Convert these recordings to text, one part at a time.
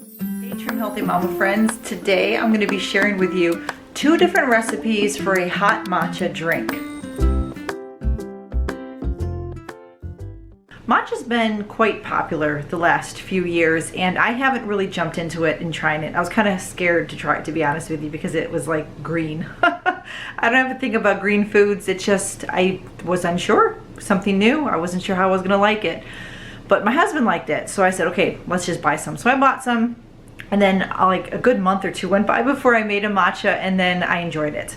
Hey Trim Healthy Mama friends, today I'm going to be sharing with you 2 different recipes for a hot matcha drink. Matcha's been quite popular the last few years and I haven't really jumped into it and trying it. I was kind of scared to try it, to be honest with you, because it was like green. I don't have to think about green foods, it just, I was unsure, something new, I wasn't sure how I was going to like it. But my husband liked it, so I said, okay, let's just buy some. So I bought some. And then like a good month or 2 went by before I made a matcha, and then I enjoyed it.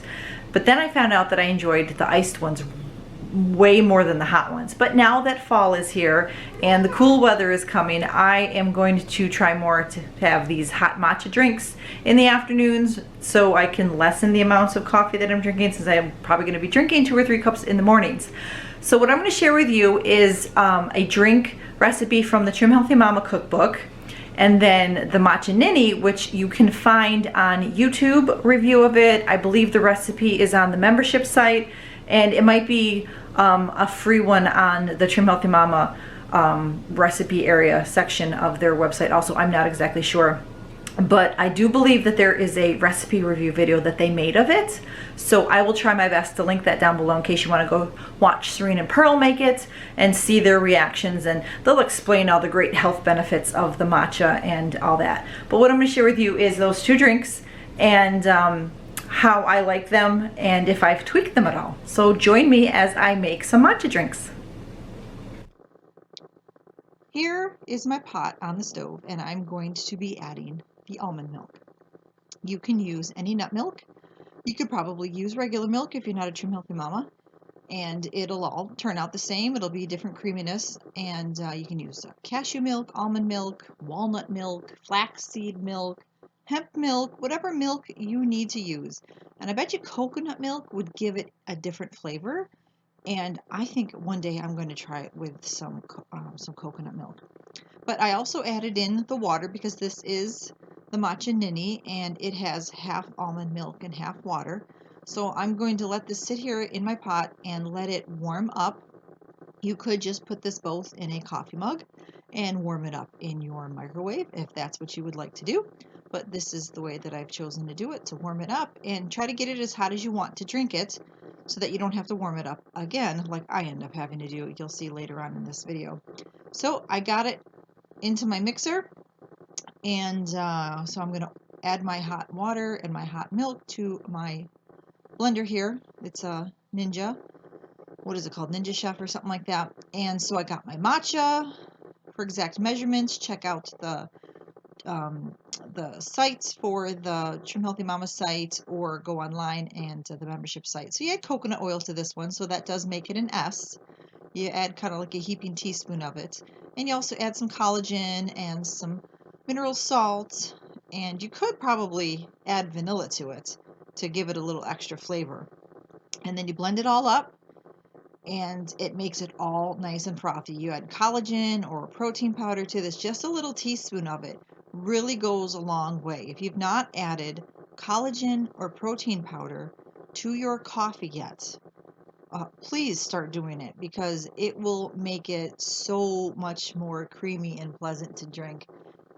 But then I found out that I enjoyed the iced ones way more than the hot ones. But now that fall is here and the cool weather is coming, I am going to try more to have these hot matcha drinks in the afternoons so I can lessen the amounts of coffee that I'm drinking, since I'm probably going to be drinking 2 or 3 cups in the mornings. So what I'm going to share with you is a drink recipe from the Trim Healthy Mama cookbook. And then the matcha ninny, which you can find on YouTube review of it. I believe the recipe is on the membership site, and it might be a free one on the Trim Healthy Mama recipe area section of their website also. I'm not exactly sure. But I do believe that there is a recipe review video that they made of it. So I will try my best to link that down below in case you want to go watch Serene and Pearl make it and see their reactions, and they'll explain all the great health benefits of the matcha and all that. But what I'm going to share with you is those 2 drinks and how I like them and if I've tweaked them at all. So join me as I make some matcha drinks. Here is my pot on the stove, and I'm going to be adding the almond milk. You can use any nut milk. You could probably use regular milk if you're not a Trim Healthy Mama, and it'll all turn out the same. It'll be different creaminess, and you can use cashew milk, almond milk, walnut milk, flaxseed milk, hemp milk, whatever milk you need to use. And I bet you coconut milk would give it a different flavor, and I think one day I'm going to try it with some coconut milk. But I also added in the water because this is the matcha ninny and it has half almond milk and half water. So I'm going to let this sit here in my pot and let it warm up. You could just put this both in a coffee mug and warm it up in your microwave if that's what you would like to do. But this is the way that I've chosen to do it, to warm it up and try to get it as hot as you want to drink it, so that you don't have to warm it up again like I end up having to do. You'll see later on in this video. So I got it into my mixer, and so I'm going to add my hot water and my hot milk to my blender here. It's a Ninja, what is it called, Ninja Chef or something like that. And so I got my matcha. For exact measurements, check out the sites for the Trim Healthy Mama site, or go online and the membership site. So you add coconut oil to this one, so that does make it an S. You add kind of like a heaping teaspoon of it, and you also add some collagen and some mineral salt, and you could probably add vanilla to it to give it a little extra flavor. And then you blend it all up, and it makes it all nice and frothy. You add collagen or protein powder to this, just a little teaspoon of it really goes a long way. If you've not added collagen or protein powder to your coffee yet, please start doing it, because it will make it so much more creamy and pleasant to drink,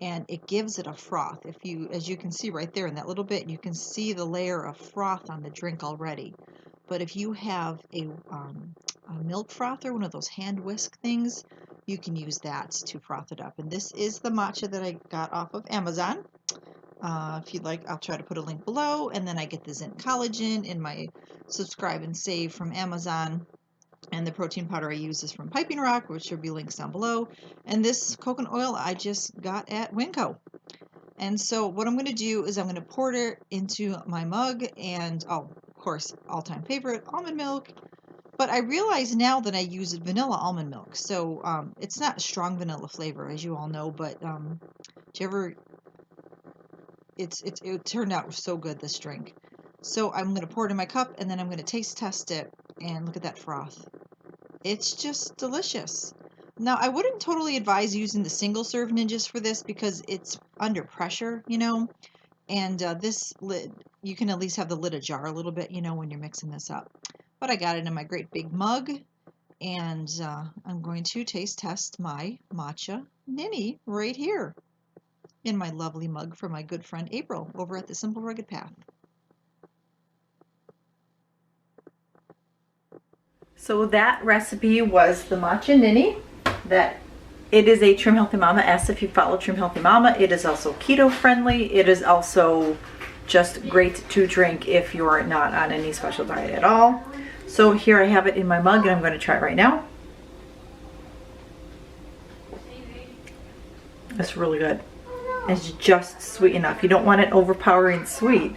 and it gives it a froth. If you, as you can see right there in that little bit, you can see the layer of froth on the drink already. But if you have a milk frother, one of those hand whisk things, you can use that to froth it up. And this is the matcha that I got off of Amazon. If you'd like, I'll try to put a link below. And then I get the zinc collagen in my subscribe and save from Amazon. And the protein powder I use is from Piping Rock, which should be links down below. And this coconut oil I just got at Winco. And so what I'm going to do is I'm going to pour it into my mug, and of course, all-time favorite, almond milk. But I realize now that I use vanilla almond milk, so it's not a strong vanilla flavor, as you all know. But it turned out so good, this drink. So I'm going to pour it in my cup, and then I'm going to taste test it, and look at that froth. It's just delicious. Now, I wouldn't totally advise using the single serve ninjas for this, because it's under pressure, you know, and this lid, you can at least have the lid ajar a little bit, you know, when you're mixing this up. But I got it in my great big mug, and I'm going to taste test my matcha ninny right here. in my lovely mug from my good friend April over at the Simple Rugged Path. So that recipe was the matcha ninny. That it is a Trim Healthy Mama S if you follow Trim Healthy Mama. It is also keto friendly. It is also just great to drink if you're not on any special diet at all. So here I have it in my mug and I'm going to try it right now. It's really good. It's just sweet enough. You don't want it overpowering sweet.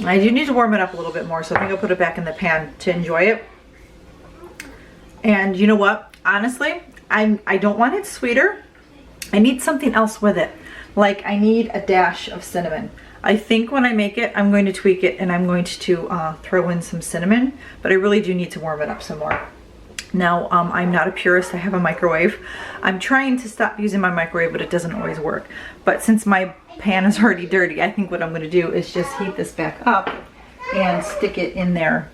I do need to warm it up a little bit more, so I think I'll put it back in the pan to enjoy it. And you know what? Honestly, I don't want it sweeter. I need something else with it. Like I need a dash of cinnamon. I think when I make it, I'm going to tweak it and I'm going to throw in some cinnamon, but I really do need to warm it up some more. Now, I'm not a purist. I have a microwave. I'm trying to stop using my microwave, but it doesn't always work. But since my pan is already dirty, I think what I'm going to do is just heat this back up and stick it in there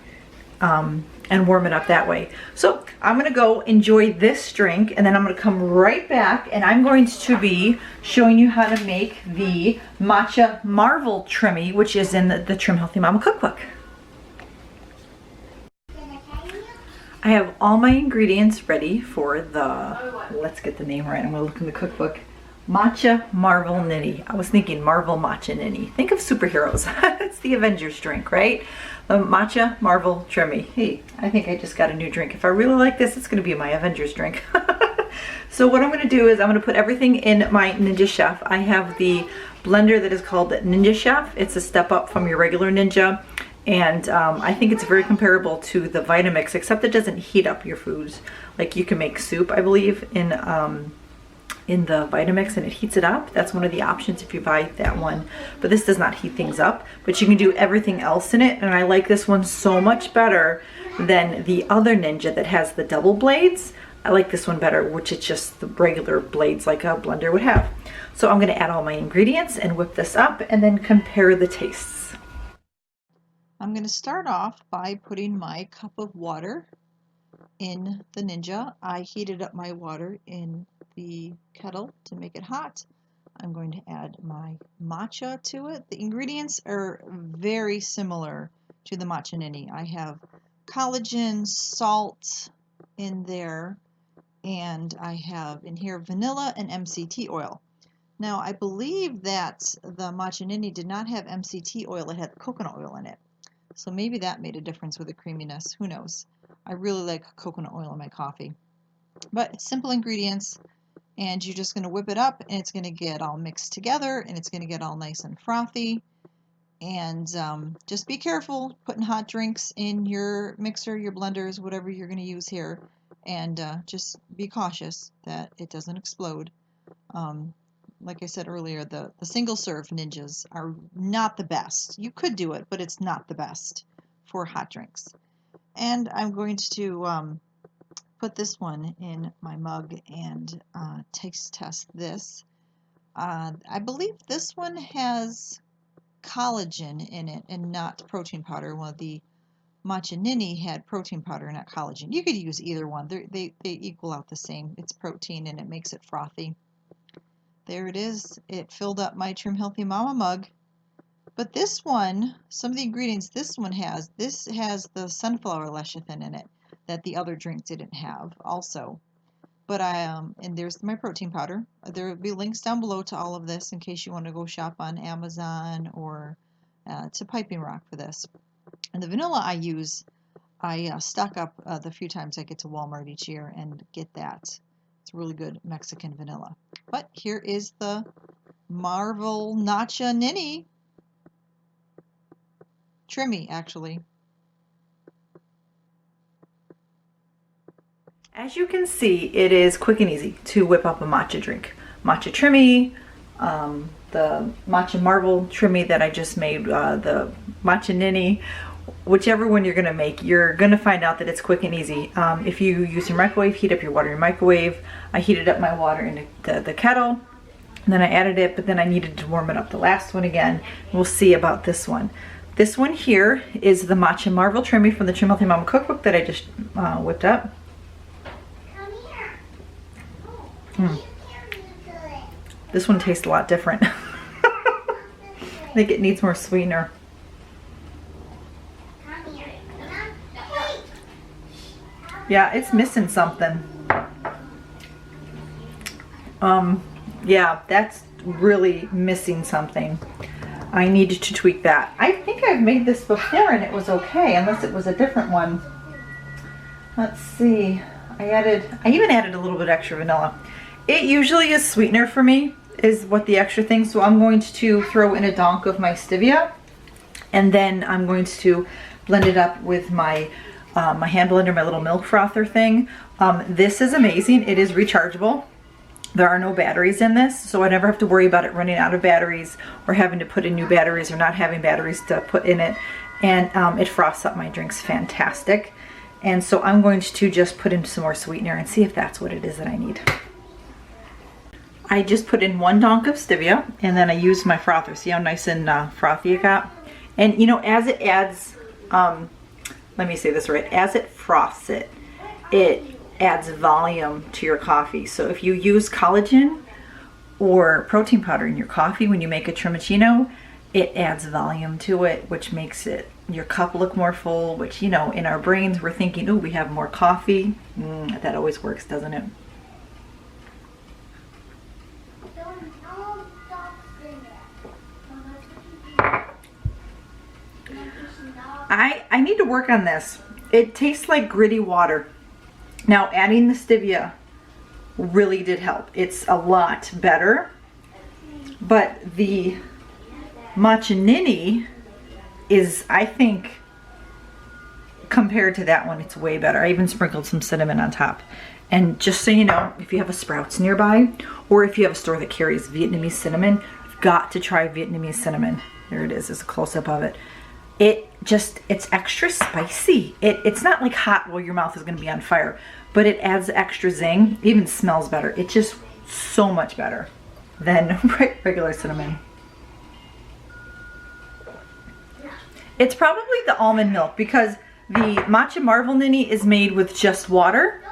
and warm it up that way. So I'm going to go enjoy this drink, and then I'm going to come right back, and I'm going to be showing you how to make the Matcha Marvel Trimmy, which is in the Trim Healthy Mama cookbook. I have all my ingredients ready for the, let's get the name right, I'm gonna look in the cookbook, Matcha Marvel Ninny. I was thinking Marvel Matcha Ninny. Think of superheroes. It's the Avengers drink, right? The Matcha Marvel Trimmy. Hey, I think I just got a new drink. If I really like this, it's gonna be my Avengers drink. So what I'm gonna do is I'm gonna put everything in my Ninja Chef. I have the blender that is called Ninja Chef. It's a step up from your regular Ninja. And I think it's very comparable to the Vitamix, except it doesn't heat up your foods. Like you can make soup, I believe, in the Vitamix, and it heats it up. That's one of the options if you buy that one. But this does not heat things up. But you can do everything else in it, and I like this one so much better than the other Ninja that has the double blades. I like this one better, which is just the regular blades like a blender would have. So I'm going to add all my ingredients and whip this up and then compare the tastes. I'm going to start off by putting my cup of water in the Ninja. I heated up my water in the kettle to make it hot. I'm going to add my matcha to it. The ingredients are very similar to the matcha ninny. I have collagen, salt in there, and I have in here vanilla and MCT oil. Now I believe that the matcha ninny did not have MCT oil, it had coconut oil in it. So maybe that made a difference with the creaminess. Who knows? I really like coconut oil in my coffee. But simple ingredients, and you're just going to whip it up, and it's going to get all mixed together, and it's going to get all nice and frothy. And just be careful putting hot drinks in your mixer, your blenders, whatever you're going to use here. And just be cautious that it doesn't explode. Like I said earlier, the single serve Ninjas are not the best. You could do it, but it's not the best for hot drinks. And I'm going to put this one in my mug and taste test this. I believe this one has collagen in it and not protein powder. One of the Matcha Ninny had protein powder, not collagen. You could use either one. They equal out the same. It's protein and it makes it frothy. There it is. It filled up my Trim Healthy Mama mug. But this one, some of the ingredients this has the sunflower lecithin in it that the other drink didn't have also. But and there's my protein powder. There will be links down below to all of this in case you want to go shop on Amazon or to Piping Rock for this. And the vanilla I use, I stock up the few times I get to Walmart each year and get that. It's really good Mexican vanilla. But here is the Marvel Matcha Ninny. Trimmy, actually. As you can see, it is quick and easy to whip up a matcha drink. Matcha Trimmy, the Matcha Marvel Trimmy that I just made, the Matcha Ninny, whichever one you're going to make, you're going to find out that it's quick and easy. If you use your microwave, heat up your water in your microwave. I heated up my water in the kettle, and then I added it, but then I needed to warm it up the last one again. We'll see about this one. This one here is the Matcha Marvel Trimmy from the Trim Healthy Mama cookbook that I just whipped up. This one tastes a lot different. I think it needs more sweetener. Yeah, it's missing something. Yeah, that's really missing something. I needed to tweak that. I think I've made this before and it was okay, unless it was a different one. Let's see. I even added a little bit extra vanilla. It usually is sweetener for me, is what the extra thing. So I'm going to throw in a donk of my stevia, and then I'm going to blend it up with my my hand blender, my little milk frother thing. This is amazing. It is rechargeable. There are no batteries in this, so I never have to worry about it running out of batteries or having to put in new batteries or not having batteries to put in it. And it froths up my drinks fantastic. And so I'm going to just put in some more sweetener and see if that's what it is that I need. I just put in 1 donk of stevia, and then I used my frother. See how nice and frothy it got? And you know, as it adds, let me say this right, as it froths it, it adds volume to your coffee. So if you use collagen or protein powder in your coffee when you make a trimicino, it adds volume to it, which makes it your cup look more full, which, you know, in our brains we're thinking, oh, we have more coffee. That always works, doesn't it? I need to work on this. It tastes like gritty water. Now, adding the stevia really did help. It's a lot better, but the matcha ninny is, I think, compared to that one, it's way better. I even sprinkled some cinnamon on top. And just so you know, if you have a Sprouts nearby, or if you have a store that carries Vietnamese cinnamon, you've got to try Vietnamese cinnamon. There it is, it's a close-up of it. It's extra spicy. It's not like hot where your mouth is gonna be on fire, but it adds extra zing. It even smells better. It's just so much better than regular cinnamon. It's probably the almond milk, because the Matcha Marvel Ninny is made with just water,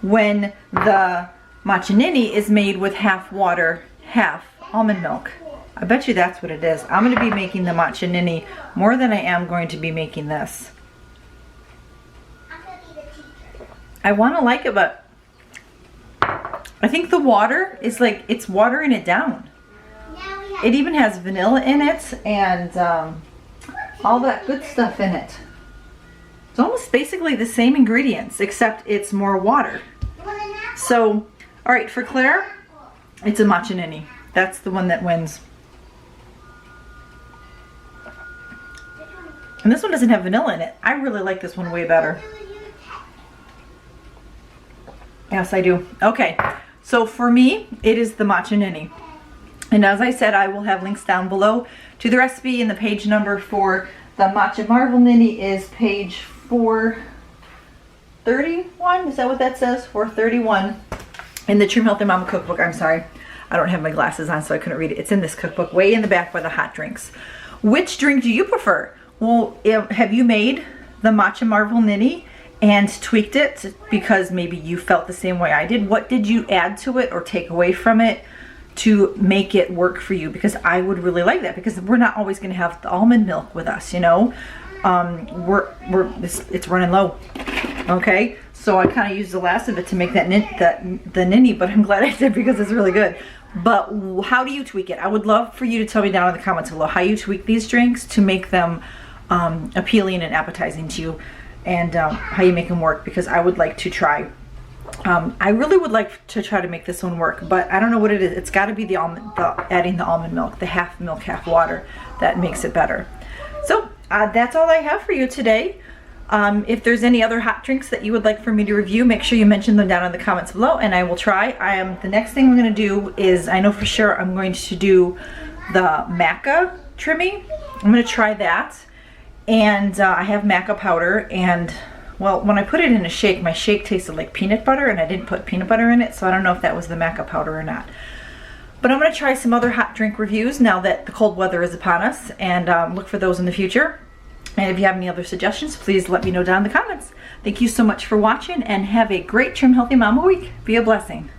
when the Matcha Ninny is made with half water, half almond milk. I bet you that's what it is. I'm going to be making the Matcha Ninny more than I am going to be making this. I want to like it, but I think the water is like, it's watering it down. It even has vanilla in it and all that good stuff in it. It's almost basically the same ingredients, except it's more water. So, all right, for Claire, it's a Matcha Ninny. That's the one that wins. And this one doesn't have vanilla in it. I really like this one way better. Yes, I do. Okay, so for me, it is the Matcha Ninny. And as I said, I will have links down below to the recipe, and the page number for the Matcha Marvel Ninny is page 431. Is that what that says? 431 in the Trim Healthy Mama cookbook. I'm sorry, I don't have my glasses on, so I couldn't read it. It's in this cookbook, way in the back by the hot drinks. Which drink do you prefer? Well, have you made the Matcha Marvel Ninny and tweaked it because maybe you felt the same way I did? What did you add to it or take away from it to make it work for you? Because I would really like that, because we're not always going to have the almond milk with us, you know. It's running low. Okay, so I kind of used the last of it to make that the ninny, but I'm glad I did because it's really good. But how do you tweak it? I would love for you to tell me down in the comments below how you tweak these drinks to make them appealing and appetizing to you, and how you make them work, because I would like to try. I really would like to try to make this one work, but I don't know what it is. It's got to be adding the almond milk, the half milk, half water, that makes it better. So that's all I have for you today. If there's any other hot drinks that you would like for me to review, make sure you mention them down in the comments below, and I will try. The next thing I'm going to do is, I know for sure I'm going to do the maca trimmy. I'm going to try that. And I have maca powder, and well, when I put it in a shake, my shake tasted like peanut butter, and I didn't put peanut butter in it, so I don't know if that was the maca powder or not. But I'm going to try some other hot drink reviews now that the cold weather is upon us, and look for those in the future. And if you have any other suggestions, please let me know down in the comments. Thank you so much for watching, and have a great Trim Healthy Mama week. Be a blessing.